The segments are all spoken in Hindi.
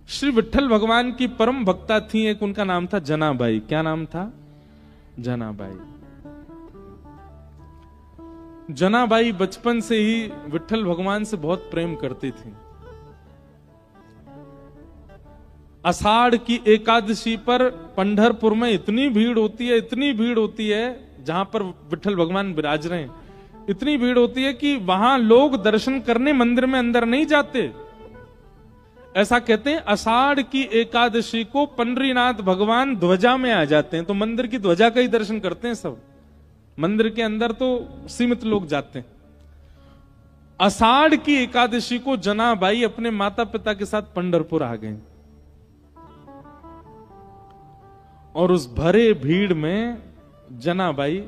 श्री विट्ठल भगवान की परम भक्ता थी, एक उनका नाम था जनाबाई। क्या नाम था? जनाबाई। जनाबाई बचपन से ही विट्ठल भगवान से बहुत प्रेम करती थी। आषाढ़ की एकादशी पर पंढरपुर में इतनी भीड़ होती है, इतनी भीड़ होती है, जहां पर विट्ठल भगवान विराज रहे हैं, इतनी भीड़ होती है कि वहां लोग दर्शन करने मंदिर में अंदर नहीं जाते। ऐसा कहते हैं आषाढ़ की एकादशी को पंडरीनाथ भगवान ध्वजा में आ जाते हैं, तो मंदिर की ध्वजा का ही दर्शन करते हैं सब। मंदिर के अंदर तो सीमित लोग जाते हैं। आषाढ़ की एकादशी को जनाबाई अपने माता पिता के साथ पंढरपुर आ गए और उस भरे भीड़ में जनाबाई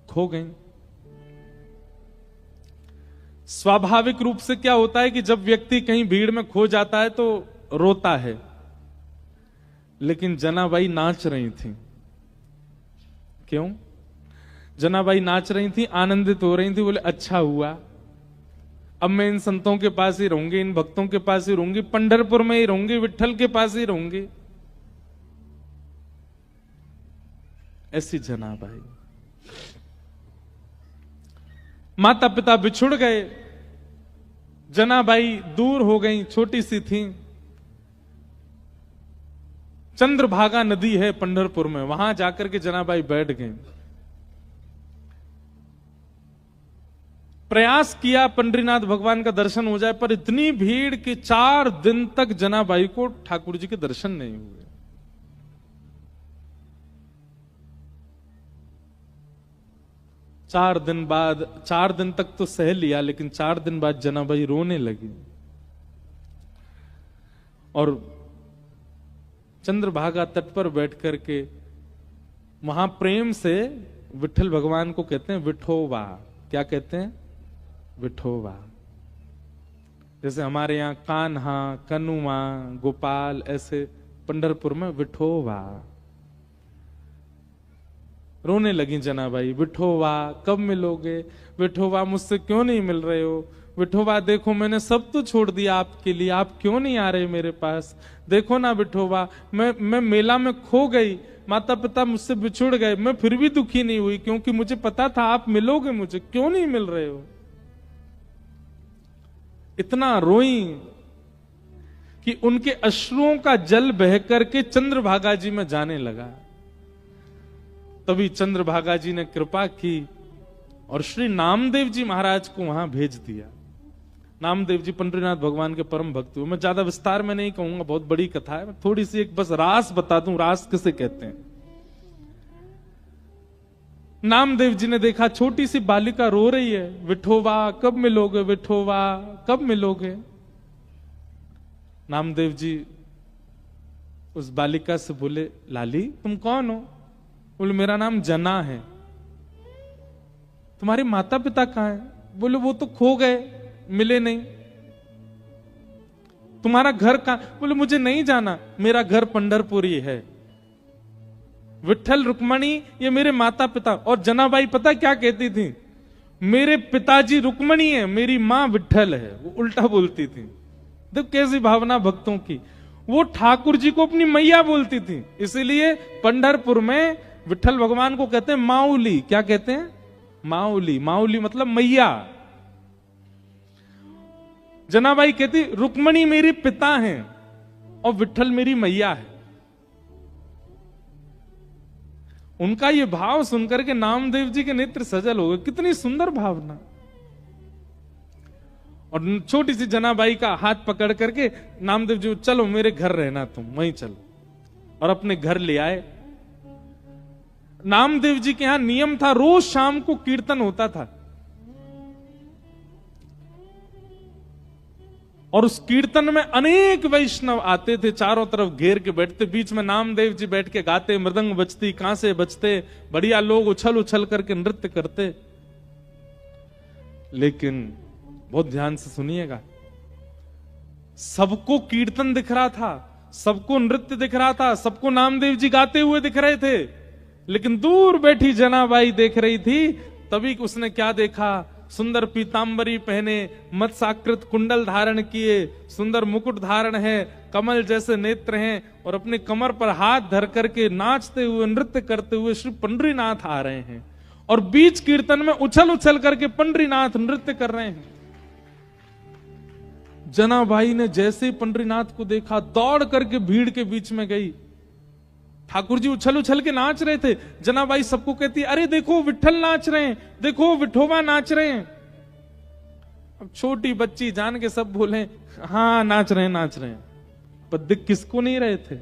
खो गई। स्वाभाविक रूप से क्या होता है कि जब व्यक्ति कहीं भीड़ में खो जाता है तो रोता है, लेकिन जनाबाई नाच रही थी। क्यों? जनाबाई नाच रही थी, आनंदित हो रही थी। बोले अच्छा हुआ, अब मैं इन संतों के पास ही रहूंगी, इन भक्तों के पास ही रहूंगी, पंढरपुर में ही रहूंगी, विट्ठल के पास ही रहूंगी। ऐसी जनाबाई। माता पिता बिछुड़ गए, जनाबाई दूर हो गई, छोटी सी थी। चंद्रभागा नदी है पंढरपुर में, वहां जाकर के जनाबाई बैठ गई। प्रयास किया पंडरीनाथ भगवान का दर्शन हो जाए, पर इतनी भीड़ कि 4 दिन तक जनाबाई को ठाकुर जी के दर्शन नहीं हुए। चार दिन तक तो सह लिया, लेकिन 4 दिन बाद जनाबाई रोने लगी और चंद्रभागा तट पर बैठ करके वहां प्रेम से विट्ठल भगवान को कहते हैं विठोबा। क्या कहते हैं? विठोबा। जैसे हमारे यहाँ कान्हा, कनुआ, गोपाल, ऐसे पंढरपुर में विठोबा। रोने लगी जनाबाई, विठोबा कब मिलोगे? विठोबा मुझसे क्यों नहीं मिल रहे हो? विठोबा देखो मैंने सब तो छोड़ दिया आपके लिए, आप क्यों नहीं आ रहे मेरे पास? देखो ना विठोबा, मैं मेला में खो गई, माता पिता मुझसे बिछुड़ गए, मैं फिर भी दुखी नहीं हुई क्योंकि मुझे पता था आप मिलोगे मुझे, क्यों नहीं मिल रहे हो? इतना रोई कि उनके अश्रुओं का जल बह करके चंद्रभागा जी में जाने लगा। तभी चंद्रभागा जी ने कृपा की और श्री नामदेव जी महाराज को वहां भेज दिया। नामदेव जी पंडरीनाथ भगवान के परम भक्त हुए। मैं ज्यादा विस्तार में नहीं कहूंगा, बहुत बड़ी कथा है, थोड़ी सी एक बस रास बता दूं, रास किसे कहते हैं। नामदेव जी ने देखा छोटी सी बालिका रो रही है, विठोबा कब मिलोगे? विठोबा कब मिलोगे? नामदेव जी उस बालिका से बोले, लाली तुम कौन हो? बोले मेरा नाम जना है। तुम्हारे माता पिता कहां हैं? बोले वो तो खो गए, मिले नहीं। तुम्हारा घर कहां? बोले मुझे नहीं जाना, मेरा घर पंढरपुर ही है। विट्ठल रुक्मणी ये मेरे माता पिता। और जनाबाई पता क्या कहती थी? मेरे पिताजी रुक्मणी है, मेरी मां विट्ठल है। वो उल्टा बोलती थी। देखो कैसी भावना भक्तों की। वो ठाकुर जी को अपनी मैया बोलती थी। इसीलिए पंढरपुर में विट्ठल भगवान को कहते हैं माउली। क्या कहते हैं? माउली। माउली मतलब मैया। जनाबाई कहती रुक्मणी मेरे पिता हैं और विट्ठल मेरी मैया है। उनका ये भाव सुनकर के नामदेव जी के नेत्र सजल हो गए। कितनी सुंदर भावना। और छोटी सी जनाबाई का हाथ पकड़ करके नामदेव जी, चलो मेरे घर रहना, तुम वहीं चलो। और अपने घर ले आए। नामदेव जी के यहां नियम था, रोज शाम को कीर्तन होता था और उस कीर्तन में अनेक वैष्णव आते थे, चारों तरफ घेर के बैठते। बीच में नामदेव जी बैठ के गाते, मृदंग बजती, कांसे बजते, बढ़िया लोग उछल उछल करके नृत्य करते। लेकिन बहुत ध्यान से सुनिएगा, सबको कीर्तन दिख रहा था, सबको नृत्य दिख रहा था, सबको नामदेव जी गाते हुए दिख रहे थे, लेकिन दूर बैठी जनाबाई देख रही थी। तभी उसने क्या देखा? सुंदर पीतांबरी पहने, मत्स्याकृत कुंडल धारण किए, सुंदर मुकुट धारण है, कमल जैसे नेत्र हैं, और अपने कमर पर हाथ धर करके नाचते हुए नृत्य करते हुए श्री पंडरीनाथ आ रहे हैं। और बीच कीर्तन में उछल उछल करके पंडरीनाथ नृत्य कर रहे हैं। जनाबाई ने जैसे ही पंडरीनाथ को देखा, दौड़ करके भीड़ के बीच में गई। ठाकुर जी उछल उछल के नाच रहे थे। जनाबाई सबको कहती, अरे देखो विठल नाच रहे हैं, देखो विठोबा नाच रहे हैं। अब छोटी बच्ची जान के सब बोले, हाँ नाच रहे हैं नाच रहे हैं, पर दिख किसको नहीं रहे थे।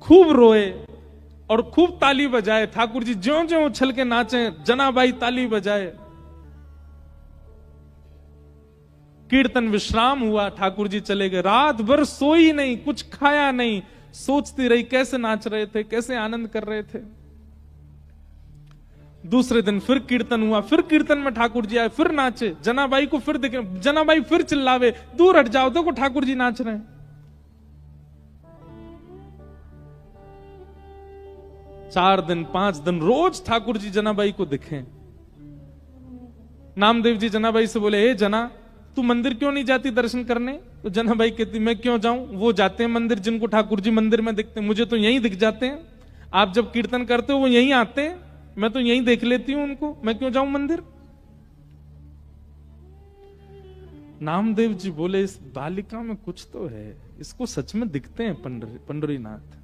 खूब रोए और खूब ताली बजाए। ठाकुर जी ज्यों ज्यों उछल के नाचे, जनाबाई ताली बजाए। कीर्तन विश्राम हुआ, ठाकुर जी चले गए। रात भर सोई नहीं, कुछ खाया नहीं, सोचती रही कैसे नाच रहे थे, कैसे आनंद कर रहे थे। दूसरे दिन फिर कीर्तन हुआ, फिर कीर्तन में ठाकुर जी आए, फिर नाचे। जनाबाई को फिर दिखे, जनाबाई फिर चिल्लावे, दूर हट जाओ, देखो ठाकुर जी नाच रहे हैं। 4 दिन 5 दिन रोज ठाकुर जी जनाबाई को दिखे। नामदेव जी जनाबाई से बोले, हे जना, तू मंदिर क्यों नहीं जाती दर्शन करने? तो जनाबाई कहती, मैं क्यों जाऊं, वो जाते हैं मंदिर, जिनको ठाकुर जी मंदिर में दिखते हैं, मुझे तो यहीं दिख जाते हैं। आप जब कीर्तन करते हो वो यहीं आते हैं, मैं तो यहीं देख लेती हूं उनको, मैं क्यों जाऊं मंदिर? नामदेव जी बोले, इस बालिका में कुछ तो है, इसको सच में दिखते हैं पंडरीनाथ।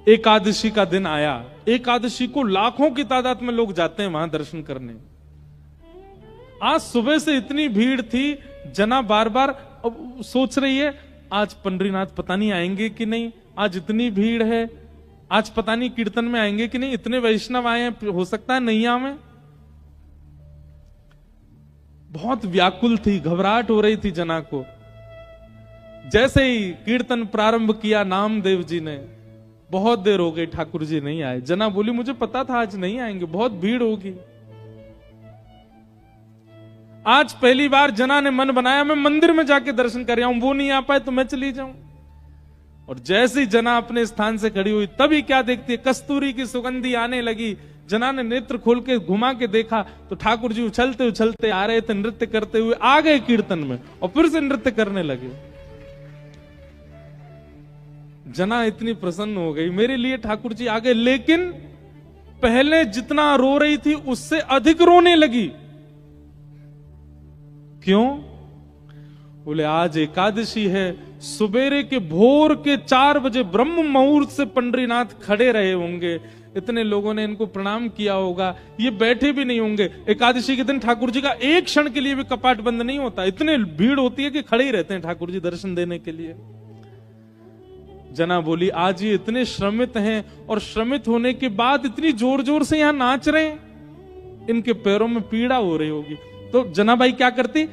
एकादशी का दिन आया। एकादशी को लाखों की तादाद में लोग जाते हैं वहां दर्शन करने। आज सुबह से इतनी भीड़ थी, जना बार बार सोच रही है, आज पंडरीनाथ पता नहीं आएंगे कि नहीं, आज इतनी भीड़ है, आज पता नहीं कीर्तन में आएंगे कि नहीं, इतने वैष्णव आए हैं, हो सकता है नहीं आवे। बहुत व्याकुल थी, घबराहट हो रही थी जना को। जैसे ही कीर्तन प्रारंभ किया नामदेव जी ने, बहुत देर हो गई ठाकुर जी नहीं आए। जना बोली, मुझे पता था आज नहीं आएंगे, बहुत भीड़ होगी। आज पहली बार जना ने मन बनाया, मैं मंदिर में जाके दर्शन कर रहा हूं, वो नहीं आ पाए तो मैं चली जाऊं। और जैसे ही जना अपने स्थान से खड़ी हुई, तभी क्या देखती है, कस्तूरी की सुगंधी आने लगी। जना ने नेत्र खोल के घुमा के देखा तो ठाकुर जी उछलते उछलते आ रहे थे, नृत्य करते हुए आ गए कीर्तन में और फिर से नृत्य करने लगे। जना इतनी प्रसन्न हो गई, मेरे लिए ठाकुर जी आ गए। लेकिन पहले जितना रो रही थी उससे अधिक रोने लगी। क्यों? बोले, आज एकादशी है, सुबेरे के भोर के 4 बजे ब्रह्म मुहूर्त से पंडरीनाथ खड़े रहे होंगे, इतने लोगों ने इनको प्रणाम किया होगा, ये बैठे भी नहीं होंगे। एकादशी के दिन ठाकुर जी का एक क्षण के लिए भी कपाट बंद नहीं होता, इतने भीड़ होती है कि खड़े ही रहते हैं ठाकुर जी दर्शन देने के लिए। जना बोली, आज ये इतने श्रमित हैं और श्रमित होने के बाद इतनी जोर जोर से यहां नाच रहे हैं, इनके पैरों में पीड़ा हो रही होगी। तो जनाबाई क्या करती,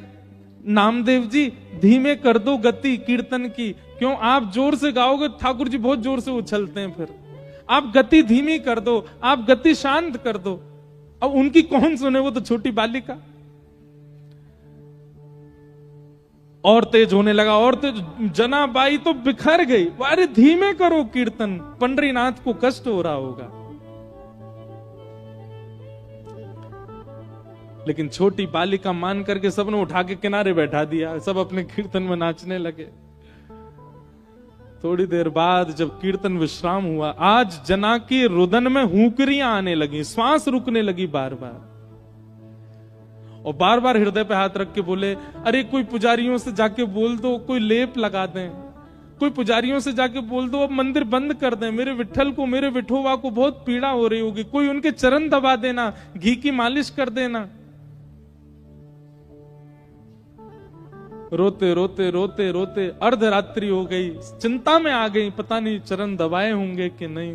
नामदेव जी धीमे कर दो गति कीर्तन की, क्यों आप जोर से गाओगे ठाकुर जी बहुत जोर से उछलते हैं, फिर आप गति धीमी कर दो, आप गति शांत कर दो। अब उनकी कौन सुने, वो तो छोटी बालिका। और तेज होने लगा और तेज, जनाबाई तो बिखर गई, अरे धीमे करो कीर्तन, पंडरीनाथ को कष्ट हो रहा होगा। लेकिन छोटी बालिका मान करके सबने उठा के किनारे बैठा दिया, सब अपने कीर्तन में नाचने लगे। थोड़ी देर बाद जब कीर्तन विश्राम हुआ, आज जना की रुदन में हुंकरियां आने लगी, श्वास रुकने लगी बार बार, और बार बार हृदय पे हाथ रख के बोले, अरे कोई पुजारियों से जाके बोल दो, कोई लेप लगा दें, कोई पुजारियों से जाके बोल दो अब मंदिर बंद कर दें, मेरे विठल को, मेरे विठोबा को बहुत पीड़ा हो रही होगी, कोई उनके चरण दबा देना, घी की मालिश कर देना। रोते रोते रोते रोते अर्धरात्रि हो गई, चिंता में आ गई, पता नहीं चरण दबाए होंगे कि नहीं।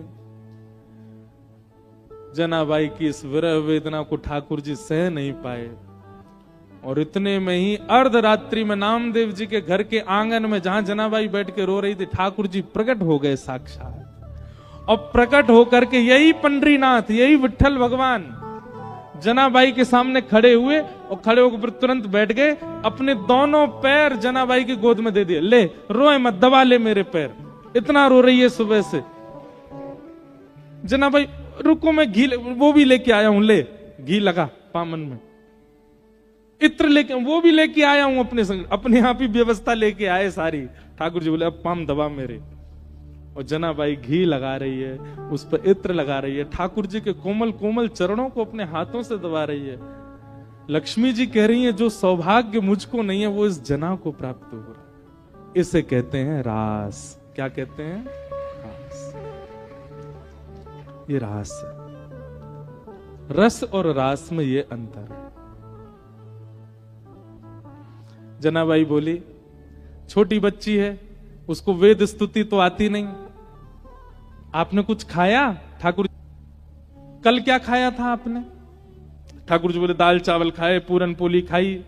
जनाबाई की इस विरह वेदना को ठाकुर जी सह नहीं पाए, और इतने में ही अर्धरात्रि में नामदेव जी के घर के आंगन में जहां जनाबाई बैठ के रो रही थी, ठाकुर जी प्रकट हो गए साक्षात। और प्रकट होकर के यही पंडरीनाथ, यही विठल भगवान जनाबाई के सामने खड़े हुए, और खड़े होकर तुरंत बैठ गए, अपने दोनों पैर जनाबाई की गोद में दे दिए, ले रोए मत, दबा ले मेरे पैर, इतना रो रही है सुबह से। जना भाई रुको मैं घी वो भी लेके आया हूं, ले घी लगा पामन में, इत्र लेके वो भी लेके आया हूं अपने संग, अपने आप ही व्यवस्था लेके आए सारी। ठाकुर जी बोले अब पाम दबा मेरे, और जना भाई घी लगा रही है, उस पर इत्र लगा रही है, ठाकुर जी के कोमल कोमल चरणों को अपने हाथों से दबा रही है। लक्ष्मी जी कह रही है जो सौभाग्य मुझको नहीं है वो इस जना को प्राप्त हो रहा। इसे कहते हैं रास। क्या कहते हैं? रास। ये रास है। रस और रास में ये अंतर है। जनाबाई बोली छोटी बच्ची है, उसको वेद स्तुति तो आती नहीं। आपने कुछ खाया? ठाकुर कल क्या खाया था आपने? ठाकुर जी बोले दाल चावल खाए, पूरन पोली खाई।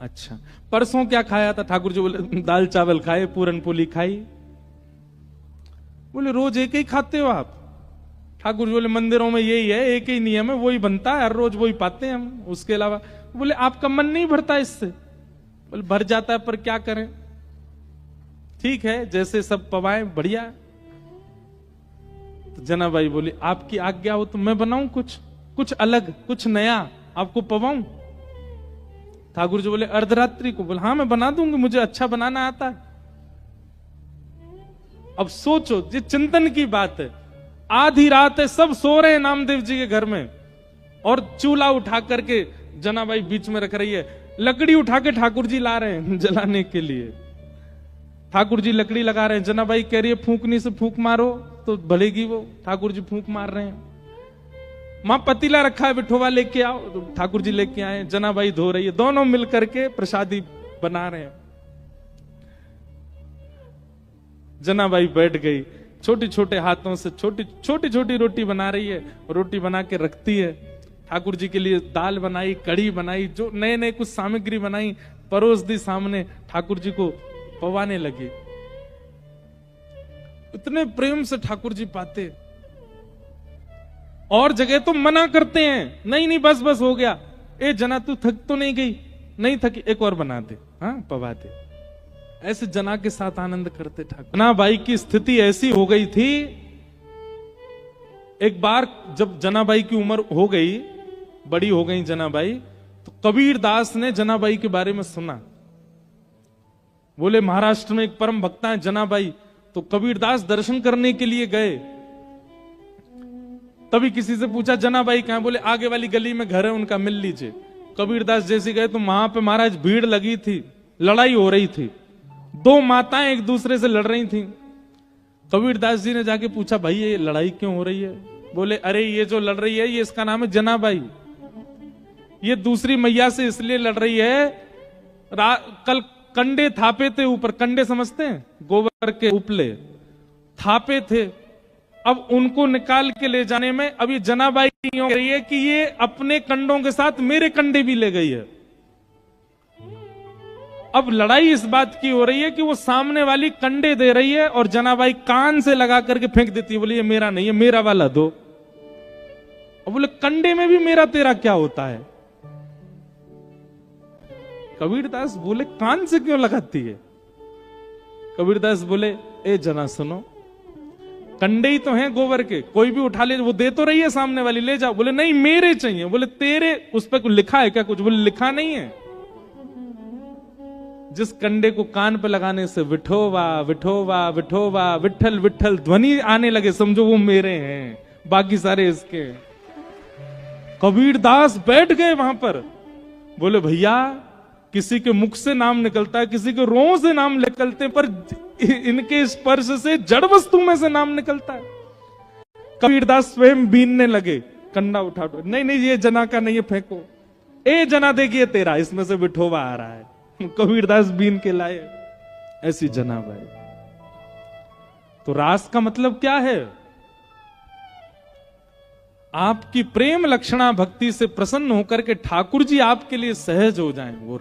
अच्छा, परसों क्या खाया था? ठाकुर जी बोले दाल चावल खाए, पूरन पोली खाई। बोले रोज एक ही खाते हो आप? ठाकुर जी बोले मंदिरों में यही है, एक ही नियम है, वही बनता है, हर रोज वही पाते हैं हम, उसके अलावा। बोले आपका मन नहीं भरता इससे? बोले भर जाता है, पर क्या करें, ठीक है जैसे सब पवाएं बढ़िया। तो जनाबाई बोली आपकी आज्ञा हो तो मैं बनाऊं कुछ अलग, कुछ नया आपको पवाऊं। ठाकुर जी बोले अर्धरात्रि को? बोले हाँ मैं बना दूंगी, मुझे अच्छा बनाना आता है। अब सोचो, ये चिंतन की बात है, आधी रात है, सब सो रहे हैं नामदेव जी के घर में, और चूल्हा उठा करके जनाबाई बीच में रख रही है, लकड़ी उठा के ठाकुर जी ला रहे हैं जलाने के लिए। ठाकुर जी लकड़ी लगा रहे हैं, जनाबाई कह रही है फूंकनी से फूंक मारो तो भलेगी वो। ठाकुर जी फूंक मार रहे हैं। मां पतीला रखा है, बिठोवा लेके आओ, तो ठाकुर जी लेके आए। जनाबाई धो रही है, दोनों मिलकर के प्रसादी बना रहे हैं। जनाबाई बैठ गई, छोटी छोटे हाथों से छोटी छोटी रोटी बना रही है, रोटी बना के रखती है। ठाकुर जी के लिए दाल बनाई, कढ़ी बनाई, जो नए नए कुछ सामग्री बनाई, परोस दी सामने, ठाकुर जी को पवाने लगी। इतने प्रेम से ठाकुर जी पाते। और जगह तो मना करते हैं, नहीं नहीं बस बस हो गया, ए जना तू थक तो नहीं गई? नहीं थकी, एक और बना दे, हाँ पवा दे। ऐसे जना के साथ आनंद करते ठाकुर। जनाबाई की स्थिति ऐसी हो गई थी, एक बार जब जनाबाई की उम्र हो गई, बड़ी हो गई जनाबाई, तो कबीर दास ने जनाबाई के बारे में सुना। बोले महाराष्ट्र में एक परम भक्ता है जनाबाई, तो कबीर दास दर्शन करने के लिए गए। तभी किसी से पूछा जनाबाई कहां? बोले आगे वाली गली में घर है उनका, मिल लीजिए। कबीर दास जैसे गए तो वहां पे महाराज भीड़ लगी थी, लड़ाई हो रही थी, दो माताएं एक दूसरे से लड़ रही थी। कबीर दास जी ने जाके पूछा भाई ये लड़ाई क्यों हो रही है? बोले अरे ये जो लड़ रही है ये इसका नाम है जनाबाई, ये दूसरी मैया से इसलिए लड़ रही है, कल कंडे थापे थे ऊपर, कंडे समझते हैं, गोबर के उपले थापे थे, अब उनको निकाल के ले जाने में अब ये जनाबाई कह रही है कि ये अपने कंडों के साथ मेरे कंडे भी ले गई है। अब लड़ाई इस बात की हो रही है कि वो सामने वाली कंडे दे रही है और जनाबाई कान से लगा करके फेंक देती है, बोली ये मेरा नहीं है, मेरा वाला दो। अब बोले कंडे में भी मेरा तेरा क्या होता है? कबीरदास बोले कान से क्यों लगाती है? कबीरदास बोले ए जना सुनो, कंडे ही तो हैं गोबर के, कोई भी उठा ले, वो दे तो रही है सामने वाली, ले जाओ। बोले नहीं मेरे चाहिए। बोले तेरे उस पर कुछ लिखा है क्या? कुछ। बोले लिखा नहीं है। जिस कंडे को कान पे लगाने से विठोवा विठोवा विठोवा विठल विठल ध्वनि आने लगे, समझो वो मेरे हैं, बाकी सारे इसके। कबीरदास बैठ गए वहां पर। बोले भैया किसी के मुख से नाम निकलता है, किसी के रों से नाम निकलते, पर इनके स्पर्श से जड़ वस्तु में से नाम निकलता है। कबीरदास स्वयं बीनने लगे, कंडा उठा उठा, नहीं नहीं ये जना का नहीं है, फेंको। ए जना देखिए तेरा, इसमें से विठोबा आ रहा है। कबीरदास बीन के लाए। ऐसी जनाबाई। तो रास का मतलब क्या है? आपकी प्रेम लक्षणा भक्ति से प्रसन्न होकर के ठाकुर जी आपके लिए सहज हो जाएं, वो